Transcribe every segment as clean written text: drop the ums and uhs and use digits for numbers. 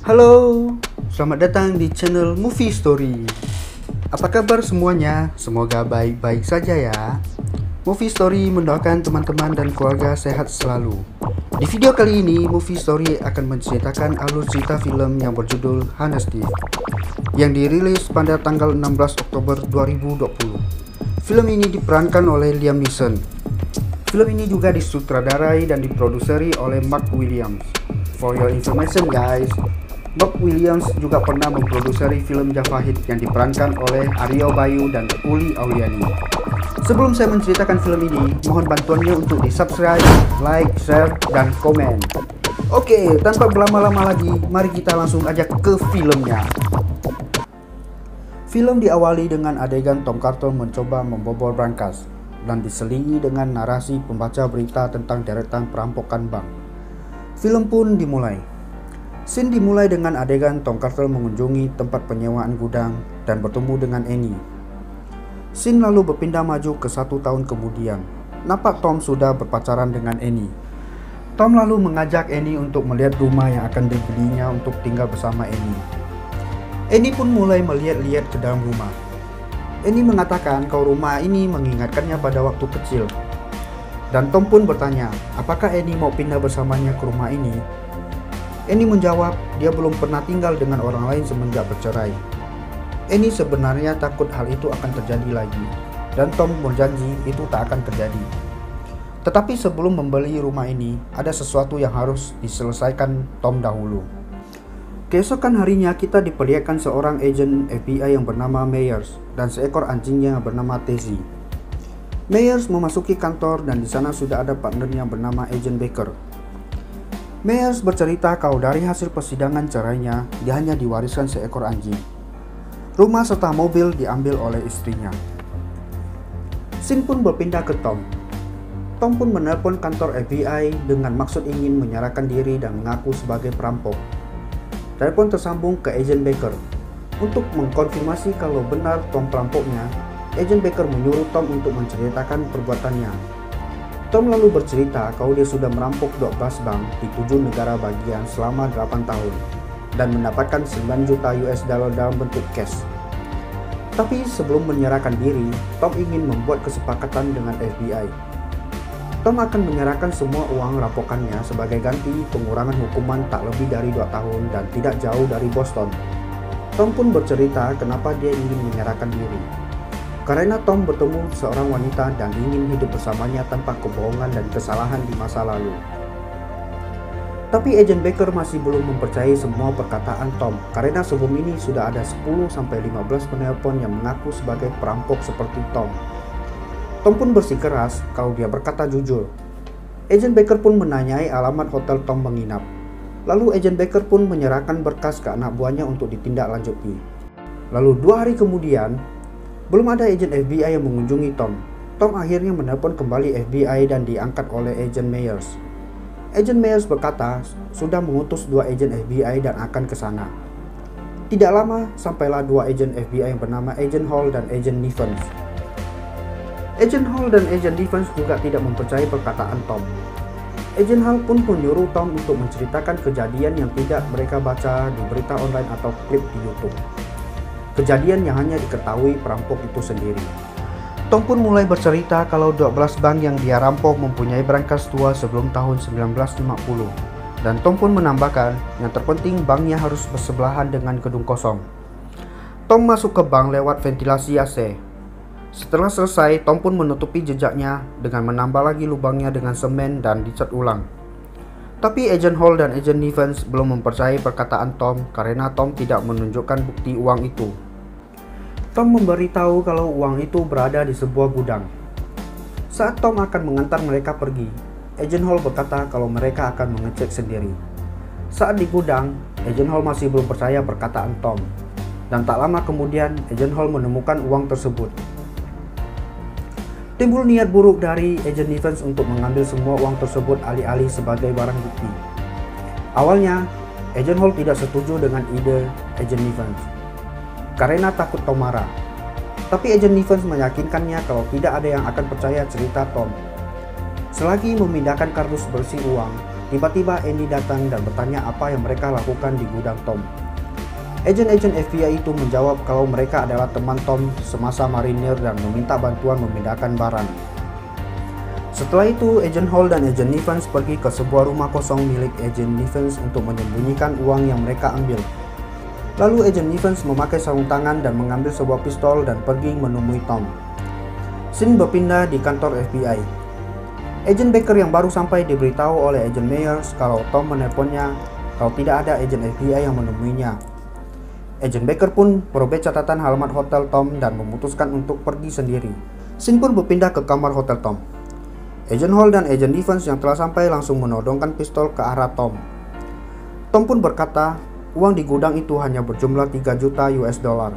Halo, selamat datang di channel Movie Story. Apa kabar semuanya? Semoga baik-baik saja ya. Movie Story mendoakan teman-teman dan keluarga sehat selalu. Di video kali ini, Movie Story akan menceritakan alur cerita film yang berjudul Honesty yang dirilis pada tanggal 16 Oktober 2020. Film ini diperankan oleh Liam Neeson. Film ini juga disutradarai dan diproduseri oleh Mark Williams. For your information guys, Mark Williams juga pernah memproduksi film Javahid yang diperankan oleh Aryo Bayu dan Uli Auliani. Sebelum saya menceritakan film ini, mohon bantuannya untuk di-subscribe, like, share, dan komen. Oke, tanpa berlama-lama lagi, mari kita langsung aja ke filmnya. Film diawali dengan adegan Tom Carter mencoba membobol brankas dan diselingi dengan narasi pembaca berita tentang deretan perampokan bank. Film pun dimulai. Scene dimulai dengan adegan Tom Carter mengunjungi tempat penyewaan gudang dan bertemu dengan Annie. Scene lalu berpindah maju ke 1 tahun kemudian. Nampak Tom sudah berpacaran dengan Annie. Tom lalu mengajak Annie untuk melihat rumah yang akan dibelinya untuk tinggal bersama Annie. Annie pun mulai melihat-lihat ke dalam rumah. Annie mengatakan kalau rumah ini mengingatkannya pada waktu kecil. Dan Tom pun bertanya, apakah Annie mau pindah bersamanya ke rumah ini? Annie menjawab, dia belum pernah tinggal dengan orang lain semenjak bercerai. Annie sebenarnya takut hal itu akan terjadi lagi, dan Tom berjanji itu tak akan terjadi. Tetapi sebelum membeli rumah ini, ada sesuatu yang harus diselesaikan Tom dahulu. Keesokan harinya kita diperlihatkan seorang agen FBI yang bernama Myers dan seekor anjingnya yang bernama Tezzy. Myers memasuki kantor dan di sana sudah ada partnernya bernama Agent Baker. Myers bercerita kalau dari hasil persidangan cerainya, dia hanya diwariskan seekor anjing. Rumah serta mobil diambil oleh istrinya. Scene pun berpindah ke Tom. Tom pun menelpon kantor FBI dengan maksud ingin menyerahkan diri dan mengaku sebagai perampok. Telepon tersambung ke Agent Baker. Untuk mengkonfirmasi kalau benar Tom perampoknya, Agent Baker menyuruh Tom untuk menceritakan perbuatannya. Tom lalu bercerita kalau dia sudah merampok 12 bank di 7 negara bagian selama 8 tahun dan mendapatkan 9 juta US dollar dalam bentuk cash. Tapi sebelum menyerahkan diri, Tom ingin membuat kesepakatan dengan FBI. Tom akan menyerahkan semua uang rampokannya sebagai ganti pengurangan hukuman tak lebih dari 2 tahun dan tidak jauh dari Boston. Tom pun bercerita kenapa dia ingin menyerahkan diri. Karena Tom bertemu seorang wanita dan ingin hidup bersamanya tanpa kebohongan dan kesalahan di masa lalu. Tapi Agent Baker masih belum mempercayai semua perkataan Tom karena sebelum ini sudah ada 10-15 penelpon yang mengaku sebagai perampok seperti Tom. Tom pun bersikeras kalau dia berkata jujur. Agent Baker pun menanyai alamat hotel Tom menginap. Lalu Agent Baker pun menyerahkan berkas ke anak buahnya untuk ditindaklanjuti. Lalu 2 hari kemudian, belum ada agen FBI yang mengunjungi Tom. Tom akhirnya menelpon kembali FBI dan diangkat oleh Agent Myers. Agent Myers berkata sudah mengutus 2 agen FBI dan akan ke sana. Tidak lama sampailah 2 agen FBI yang bernama Agent Hall dan Agent Nivens. Agent Hall dan Agent Nivens juga tidak mempercayai perkataan Tom. Agent Hall pun menyuruh Tom untuk menceritakan kejadian yang tidak mereka baca di berita online atau klip di YouTube. Kejadian yang hanya diketahui perampok itu sendiri. Tom pun mulai bercerita kalau 12 bank yang dia rampok mempunyai brankas tua sebelum tahun 1950. Dan Tom pun menambahkan, yang terpenting banknya harus bersebelahan dengan gedung kosong. Tom masuk ke bank lewat ventilasi AC. Setelah selesai, Tom pun menutupi jejaknya dengan menambah lagi lubangnya dengan semen dan dicat ulang. Tapi Agent Hall dan Agent Nivens belum mempercayai perkataan Tom karena Tom tidak menunjukkan bukti uang itu. Tom memberitahu kalau uang itu berada di sebuah gudang. Saat Tom akan mengantar mereka pergi, Agent Hall berkata kalau mereka akan mengecek sendiri. Saat di gudang, Agent Hall masih belum percaya perkataan Tom. Dan tak lama kemudian, Agent Hall menemukan uang tersebut. Timbul niat buruk dari Agent Nivens untuk mengambil semua uang tersebut alih-alih sebagai barang bukti. Awalnya, Agent Hall tidak setuju dengan ide Agent Nivens karena takut Tom marah. Tapi Agent Nivens meyakinkannya kalau tidak ada yang akan percaya cerita Tom. Selagi memindahkan kardus berisi uang, Tiba-tiba Annie datang dan bertanya apa yang mereka lakukan di gudang Tom. Agen-agen FBI itu menjawab kalau mereka adalah teman Tom semasa marinir dan meminta bantuan memindahkan barang. Setelah itu, Agent Hall dan Agent Nivens pergi ke sebuah rumah kosong milik Agent Nivens untuk menyembunyikan uang yang mereka ambil. Lalu Agent Nivens memakai sarung tangan dan mengambil sebuah pistol dan pergi menemui Tom. Scene berpindah di kantor FBI. Agent Baker yang baru sampai diberitahu oleh Agent Meyers kalau Tom menelponnya kalau tidak ada Agent FBI yang menemuinya. Agent Baker pun merobek catatan halaman hotel Tom dan memutuskan untuk pergi sendiri. Scene pun berpindah ke kamar hotel Tom. Agent Hall dan Agent Nivens yang telah sampai langsung menodongkan pistol ke arah Tom. Tom pun berkata, uang di gudang itu hanya berjumlah 3 juta US dollar.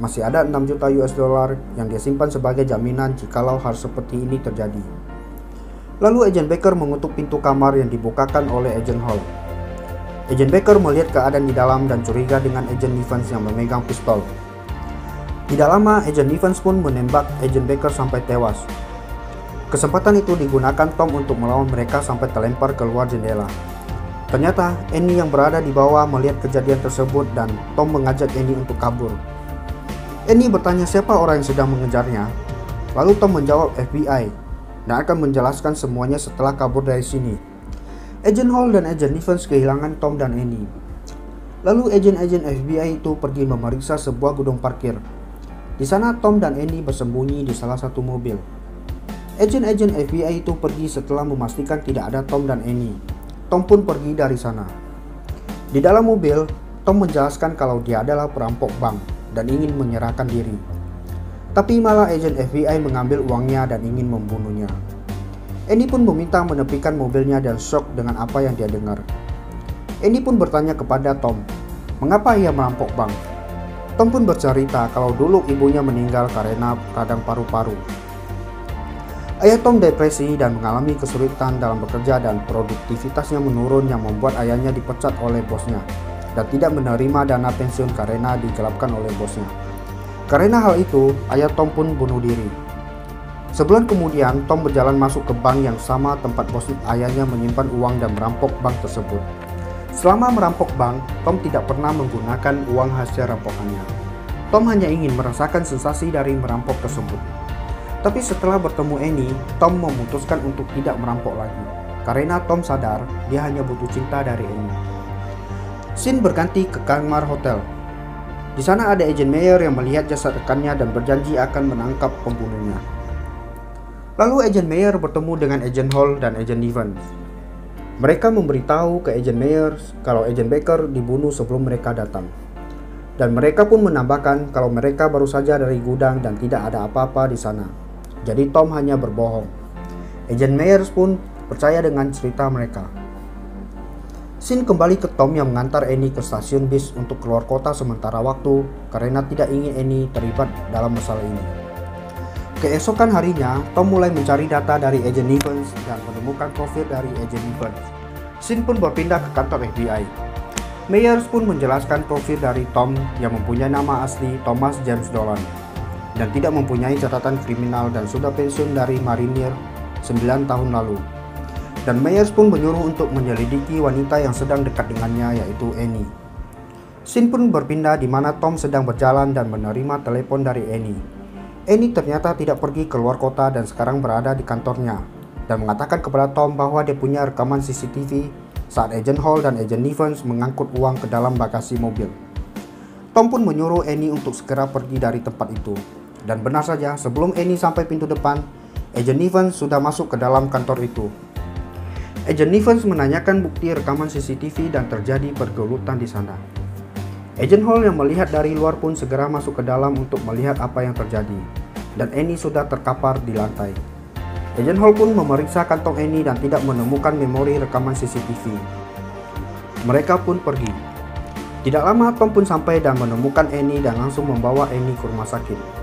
Masih ada 6 juta US dollar yang dia simpan sebagai jaminan jikalau hal seperti ini terjadi. Lalu Agent Baker mengutuk pintu kamar yang dibukakan oleh Agent Hall. Agent Baker melihat keadaan di dalam dan curiga dengan Agent Nivens yang memegang pistol. Tidak lama, Agent Nivens pun menembak Agent Baker sampai tewas. Kesempatan itu digunakan Tom untuk melawan mereka sampai terlempar keluar jendela. Ternyata, Annie yang berada di bawah melihat kejadian tersebut dan Tom mengajak Annie untuk kabur. Annie bertanya siapa orang yang sedang mengejarnya. Lalu Tom menjawab FBI dan akan menjelaskan semuanya setelah kabur dari sini. Agent Hall dan Agent Nivens kehilangan Tom dan Annie. Lalu agen-agen FBI itu pergi memeriksa sebuah gudang parkir. Di sana Tom dan Annie bersembunyi di salah satu mobil. Agen-agen FBI itu pergi setelah memastikan tidak ada Tom dan Annie. Tom pun pergi dari sana. Di dalam mobil, Tom menjelaskan kalau dia adalah perampok bank dan ingin menyerahkan diri. Tapi malah agen FBI mengambil uangnya dan ingin membunuhnya. Annie pun meminta menepikan mobilnya dan shock dengan apa yang dia dengar. Annie pun bertanya kepada Tom, mengapa ia merampok bank? Tom pun bercerita kalau dulu ibunya meninggal karena radang paru-paru. Ayah Tom depresi dan mengalami kesulitan dalam bekerja dan produktivitasnya menurun yang membuat ayahnya dipecat oleh bosnya dan tidak menerima dana pensiun karena digelapkan oleh bosnya. Karena hal itu, ayah Tom pun bunuh diri. Sebulan kemudian, Tom berjalan masuk ke bank yang sama tempat bos ayahnya menyimpan uang dan merampok bank tersebut. Selama merampok bank, Tom tidak pernah menggunakan uang hasil rampokannya. Tom hanya ingin merasakan sensasi dari merampok tersebut. Tapi setelah bertemu Annie, Tom memutuskan untuk tidak merampok lagi. Karena Tom sadar dia hanya butuh cinta dari Annie. Scene berganti ke kamar hotel. Di sana ada Agent Meyer yang melihat jasad rekannya dan berjanji akan menangkap pembunuhnya. Lalu Agent Meyer bertemu dengan Agent Hall dan Agent Nivens. Mereka memberitahu ke Agent Meyer kalau Agent Baker dibunuh sebelum mereka datang. Dan mereka pun menambahkan kalau mereka baru saja dari gudang dan tidak ada apa-apa di sana. Jadi Tom hanya berbohong. Agent Meyer pun percaya dengan cerita mereka. Scene kembali ke Tom yang mengantar Annie ke stasiun bis untuk keluar kota sementara waktu karena tidak ingin Annie terlibat dalam masalah ini. Keesokan harinya, Tom mulai mencari data dari Agent Nivens dan menemukan profil dari Agent Nivens. Scene pun berpindah ke kantor FBI. Meyers pun menjelaskan profil dari Tom yang mempunyai nama asli Thomas James Dolan dan tidak mempunyai catatan kriminal dan sudah pensiun dari marinir 9 tahun lalu. Dan Meyers pun menyuruh untuk menyelidiki wanita yang sedang dekat dengannya yaitu Annie. Scene pun berpindah di mana Tom sedang berjalan dan menerima telepon dari Annie. Annie ternyata tidak pergi keluar kota dan sekarang berada di kantornya dan mengatakan kepada Tom bahwa dia punya rekaman CCTV saat Agent Hall dan Agent Nivens mengangkut uang ke dalam bagasi mobil. Tom pun menyuruh Annie untuk segera pergi dari tempat itu. Dan benar saja, sebelum Annie sampai pintu depan, Agent Nivens sudah masuk ke dalam kantor itu. Agent Nivens menanyakan bukti rekaman CCTV dan terjadi pergelutan di sana. Agent Hall yang melihat dari luar pun segera masuk ke dalam untuk melihat apa yang terjadi, dan Annie sudah terkapar di lantai. Agent Hall pun memeriksa kantong Annie dan tidak menemukan memori rekaman CCTV. Mereka pun pergi. Tidak lama Tom pun sampai dan menemukan Annie dan langsung membawa Annie ke rumah sakit.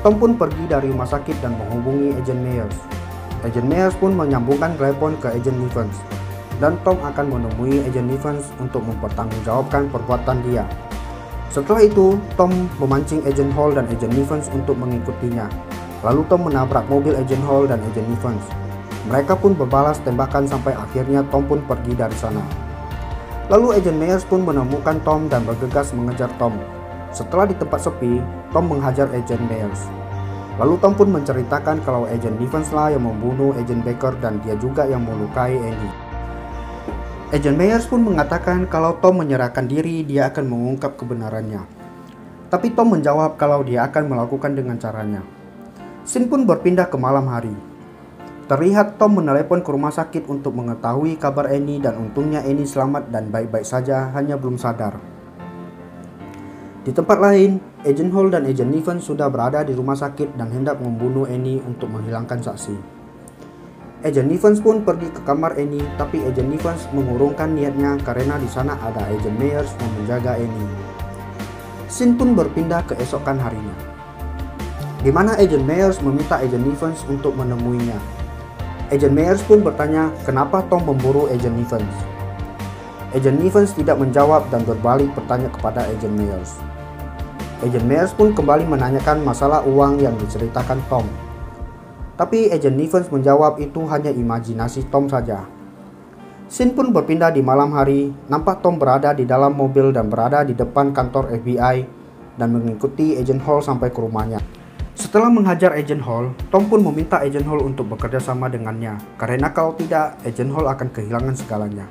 Tom pun pergi dari rumah sakit dan menghubungi Agent Meyers. Agent Meyers pun menyambungkan telepon ke Agent Nivens, dan Tom akan menemui Agent Nivens untuk mempertanggungjawabkan perbuatan dia. Setelah itu, Tom memancing Agent Hall dan Agent Nivens untuk mengikutinya. Lalu Tom menabrak mobil Agent Hall dan Agent Nivens. Mereka pun berbalas tembakan sampai akhirnya Tom pun pergi dari sana. Lalu Agent Myers pun menemukan Tom dan bergegas mengejar Tom. Setelah di tempat sepi, Tom menghajar Agent Myers. Lalu Tom pun menceritakan kalau Agent Evans lah yang membunuh Agent Baker dan dia juga yang melukai Annie. Agent Myers pun mengatakan kalau Tom menyerahkan diri, dia akan mengungkap kebenarannya. Tapi Tom menjawab kalau dia akan melakukan dengan caranya. Scene pun berpindah ke malam hari. Terlihat Tom menelepon ke rumah sakit untuk mengetahui kabar Annie dan untungnya Annie selamat dan baik-baik saja, hanya belum sadar. Di tempat lain, Agent Hall dan Agent Evans sudah berada di rumah sakit dan hendak membunuh Annie untuk menghilangkan saksi. Agent Evans pun pergi ke kamar Annie, tapi Agent Evans mengurungkan niatnya karena di sana ada Agent Myers yang menjaga Annie. Scene pun berpindah keesokan harinya, di mana Agent Myers meminta Agent Evans untuk menemuinya. Agent Myers pun bertanya kenapa Tom memburu Agent Evans. Agent Evans tidak menjawab dan berbalik bertanya kepada Agent Myers. Agent Myers pun kembali menanyakan masalah uang yang diceritakan Tom. Tapi Agent Evans menjawab itu hanya imajinasi Tom saja. Scene pun berpindah di malam hari, nampak Tom berada di dalam mobil dan berada di depan kantor FBI dan mengikuti Agent Hall sampai ke rumahnya. Setelah menghajar Agent Hall, Tom pun meminta Agent Hall untuk bekerja sama dengannya, karena kalau tidak, Agent Hall akan kehilangan segalanya.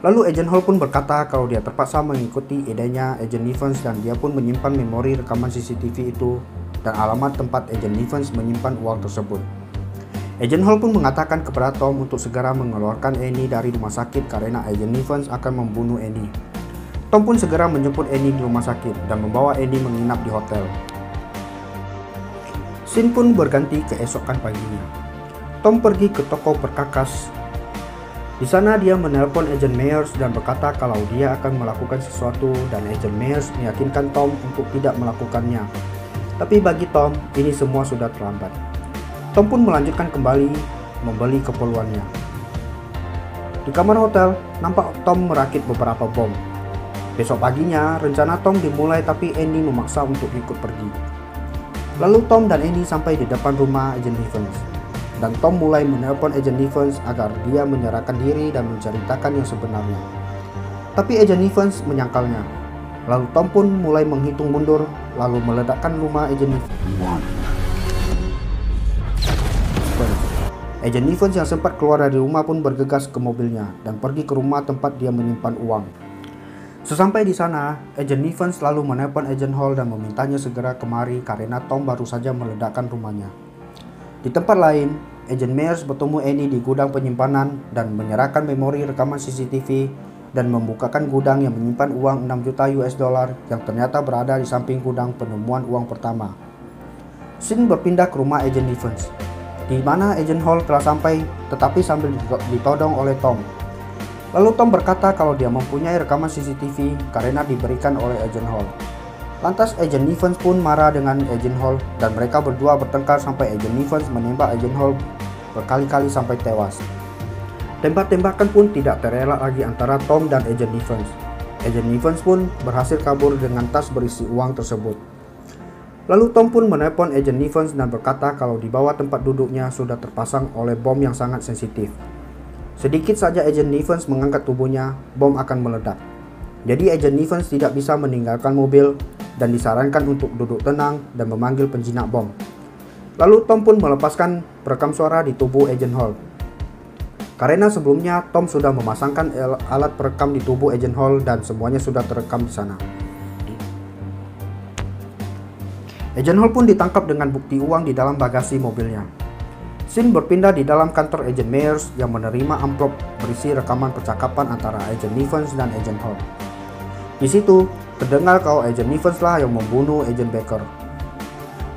Lalu Agent Hall pun berkata kalau dia terpaksa mengikuti idenya Agent Evans dan dia pun menyimpan memori rekaman CCTV itu dan alamat tempat Agent Evans menyimpan uang tersebut. Agent Hall pun mengatakan kepada Tom untuk segera mengeluarkan Annie dari rumah sakit karena Agent Evans akan membunuh Annie. Tom pun segera menjemput Annie di rumah sakit dan membawa Annie menginap di hotel. Scene pun berganti keesokan paginya. Tom pergi ke toko perkakas. Di sana dia menelpon Agent Myers dan berkata kalau dia akan melakukan sesuatu dan Agent Myers meyakinkan Tom untuk tidak melakukannya. Tapi bagi Tom, ini semua sudah terlambat. Tom pun melanjutkan kembali membeli keperluannya. Di kamar hotel, nampak Tom merakit beberapa bom. Besok paginya, rencana Tom dimulai tapi Annie memaksa untuk ikut pergi. Lalu Tom dan Annie sampai di depan rumah Agent Evans. Dan Tom mulai menelpon Agent Evans agar dia menyerahkan diri dan menceritakan yang sebenarnya. Tapi Agent Evans menyangkalnya. Lalu Tom pun mulai menghitung mundur, lalu meledakkan rumah Agent Evans. Agent Evans yang sempat keluar dari rumah pun bergegas ke mobilnya dan pergi ke rumah tempat dia menyimpan uang. Sesampai di sana, Agent Evans lalu menelpon Agent Hall dan memintanya segera kemari karena Tom baru saja meledakkan rumahnya. Di tempat lain, Agent Myers bertemu Annie di gudang penyimpanan dan menyerahkan memori rekaman CCTV dan membukakan gudang yang menyimpan uang 6 juta US dollar yang ternyata berada di samping gudang penemuan uang pertama. Scene berpindah ke rumah Agent Evans, di mana Agent Hall telah sampai tetapi sambil ditodong oleh Tom. Lalu Tom berkata kalau dia mempunyai rekaman CCTV karena diberikan oleh Agent Hall. Lantas Agent Evans pun marah dengan Agent Hall dan mereka berdua bertengkar sampai Agent Evans menembak Agent Hall berkali-kali sampai tewas. Tembak-tembakan pun tidak terelak lagi antara Tom dan Agent Evans. Agent Evans pun berhasil kabur dengan tas berisi uang tersebut. Lalu Tom pun menelpon Agent Evans dan berkata kalau di bawah tempat duduknya sudah terpasang oleh bom yang sangat sensitif. Sedikit saja Agent Evans mengangkat tubuhnya, bom akan meledak. Jadi Agent Evans tidak bisa meninggalkan mobil dan disarankan untuk duduk tenang dan memanggil penjinak bom. Lalu Tom pun melepaskan perekam suara di tubuh Agent Hall. Karena sebelumnya Tom sudah memasangkan alat perekam di tubuh Agent Hall dan semuanya sudah terekam di sana. Agent Hall pun ditangkap dengan bukti uang di dalam bagasi mobilnya. Scene berpindah di dalam kantor Agent Myers yang menerima amplop berisi rekaman percakapan antara Agent Evans dan Agent Hall. Di situ, terdengar kalau Agent Evans lah yang membunuh Agent Baker.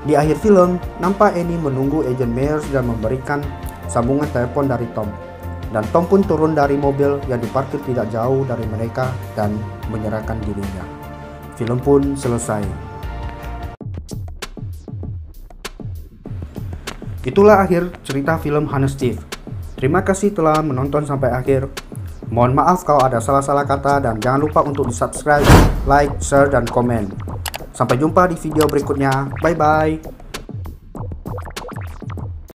Di akhir film, nampak Annie menunggu Agent Myers dan memberikan sambungan telepon dari Tom. Dan Tom pun turun dari mobil yang diparkir tidak jauh dari mereka dan menyerahkan dirinya. Film pun selesai. Itulah akhir cerita film Honest Thief. Terima kasih telah menonton sampai akhir. Mohon maaf kalau ada salah-salah kata dan jangan lupa untuk di-subscribe, like, share, dan komen. Sampai jumpa di video berikutnya. Bye-bye.